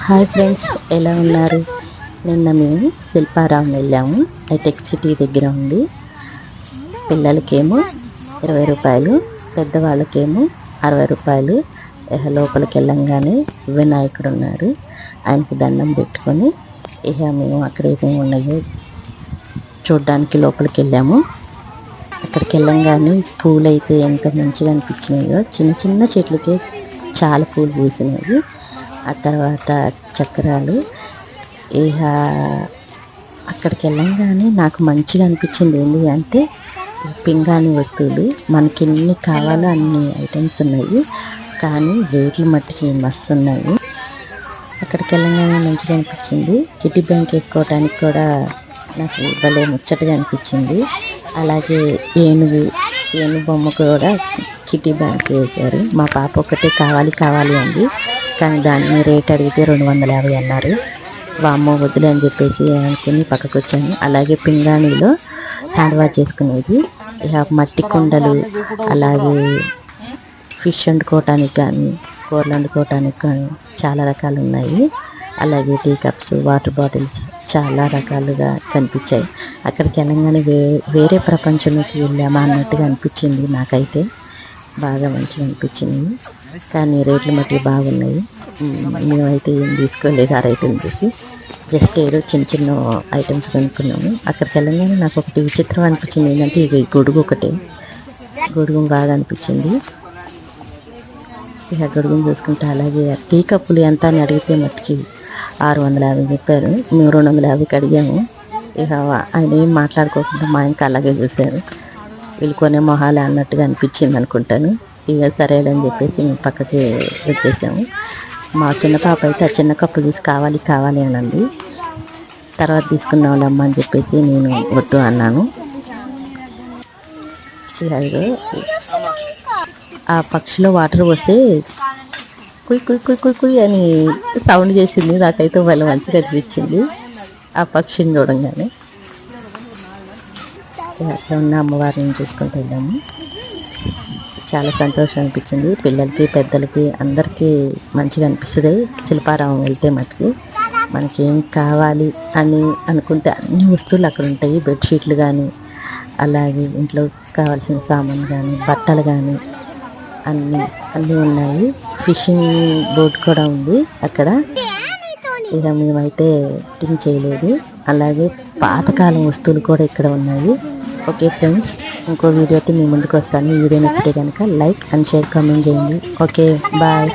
Hi friends, ఎలా ఉన్నారు? నిన్న మేము శిల్పారామం వెళ్ళాము. హైటెక్ సిటీ దగ్గర ఉంది. పిల్లలకేమో 20 రూపాయలు, పెద్దవాళ్ళకేమో 60 రూపాయలు. లోపలికి వెళ్ళంగానే వినాయకుడు ఉన్నారు. ఆయనకి దండం పెట్టుకొని మేము అక్కడ ఏమేమి ఉన్నాయో చూడడానికి లోపలికి వెళ్ళాము. అక్కడికి వెళ్ళంగానే పూలు అయితే ఎంత మంచిగా అనిపించినాయో. చిన్న చిన్న చెట్లకే చాలా పూలు పూసినాయి. ఆ తర్వాత చక్రాలు. ఇక అక్కడికి వెళ్ళంగానే నాకు మంచిగా అనిపించింది ఏంటి అంటే పింగాణి వస్తువులు. మనకి ఎన్ని కావాలో అన్ని ఐటమ్స్ ఉన్నాయి, కానీ రేట్లు మట్టికి మస్తు ఉన్నాయి. అక్కడికి వెళ్ళంగానే మంచిగా అనిపించింది. కిడ్డీ బ్యాంక్ వేసుకోవడానికి కూడా నాకు భలే ముచ్చటగా అనిపించింది. అలాగే ఏనుగు బొమ్మ కూడా కిడ్డీ బ్యాంక్ వేశారు. మా పాప ఒకటే కావాలి అంది, కానీ దాన్ని రేట్ అడిగితే 250 అన్నారు. వామ్మో వద్దులే అని చెప్పేసి అనుకుని పక్కకు వచ్చాను. అలాగే పింగాణిలో హ్యాండ్ వాష్ చేసుకునేది, ఇక మట్టి కుండలు, అలాగే ఫిష్ వండుకోవటానికి కానీ కూరలు వండుకోవటానికి కానీ చాలా రకాలు ఉన్నాయి. అలాగే టీ కప్స్, వాటర్ బాటిల్స్ చాలా రకాలుగా కనిపించాయి. అక్కడికి వెళ్ళంగానే వేరే ప్రపంచంలోకి వెళ్ళామా అన్నట్టుగా అనిపించింది. నాకైతే బాగా మంచిగా అనిపించింది, కానీ రేట్లు మట్టి బాగున్నాయి. మేమైతే ఏం తీసుకోలేదు ఆ రేటుని చూసి. జస్ట్ ఏదో చిన్న చిన్న ఐటమ్స్ కొనుక్కున్నాము. అక్కడికి వెళ్ళంగానే నాకు ఒకటి విచిత్రం అనిపించింది ఏంటంటే ఇక గొడుగు ఒకటే. గొడుగు బాగా అనిపించింది. ఇక గొడుగుని చూసుకుంటే, అలాగే టీ కప్పులు ఎంత అని అడిగితే మట్టికి 650 చెప్పారు. మేము 250కి అడిగాము. ఇక ఆయన ఏం మాట్లాడుకోకుండా మా ఇంకా అలాగే చూశారు. వీళ్ళు కొనే మొహాలే అన్నట్టుగా అనిపించింది అనుకుంటాను. ఇక సరేలేని చెప్పేసి మేము పక్కకి వచ్చేసాము. మా చిన్న పాప అయితే ఆ చిన్న కప్పు చూసి కావాలి అని అంది. తర్వాత తీసుకున్నాం వాళ్ళమ్మ అని చెప్పేసి నేను వద్దు అన్నాను. ఇక ఆ పక్షిలో వాటర్ పోస్తే కుయ్ కుయ్ కుయ్ కుయ్ కుయ్ అని సౌండ్ చేసింది. నాకైతే వాళ్ళు మంచిగా అనిపించింది ఆ పక్షిని చూడంగానే. అట్లా ఉన్న అమ్మవారిని చూసుకుంటూ వెళ్ళాము. చాలా సంతోషం అనిపించింది. పిల్లలకి పెద్దలకి అందరికీ మంచిగా అనిపిస్తుంది శిల్పారామం వెళ్తే మటుకి. మనకి ఏం కావాలి అని అనుకుంటే అన్ని వస్తువులు అక్కడ ఉంటాయి. బెడ్షీట్లు కానీ, అలాగే ఇంట్లో కావాల్సిన సామాన్లు కానీ, బట్టలు కానీ అన్నీ ఉన్నాయి. ఫిషింగ్ బోట్ కూడా ఉంది అక్కడ. ఇక మేమైతే టింగ్ చేయలేదు. అలాగే పాతకాలం వస్తువులు కూడా ఇక్కడ ఉన్నాయి. ఓకే ఫ్రెండ్స్, ఇంకో వీడియోతో మీ ముందుకు వస్తాను. ఈ వీడియో నచ్చితే కనుక లైక్ అండ్ షేర్ కామెంట్ చేయండి. Okay, bye.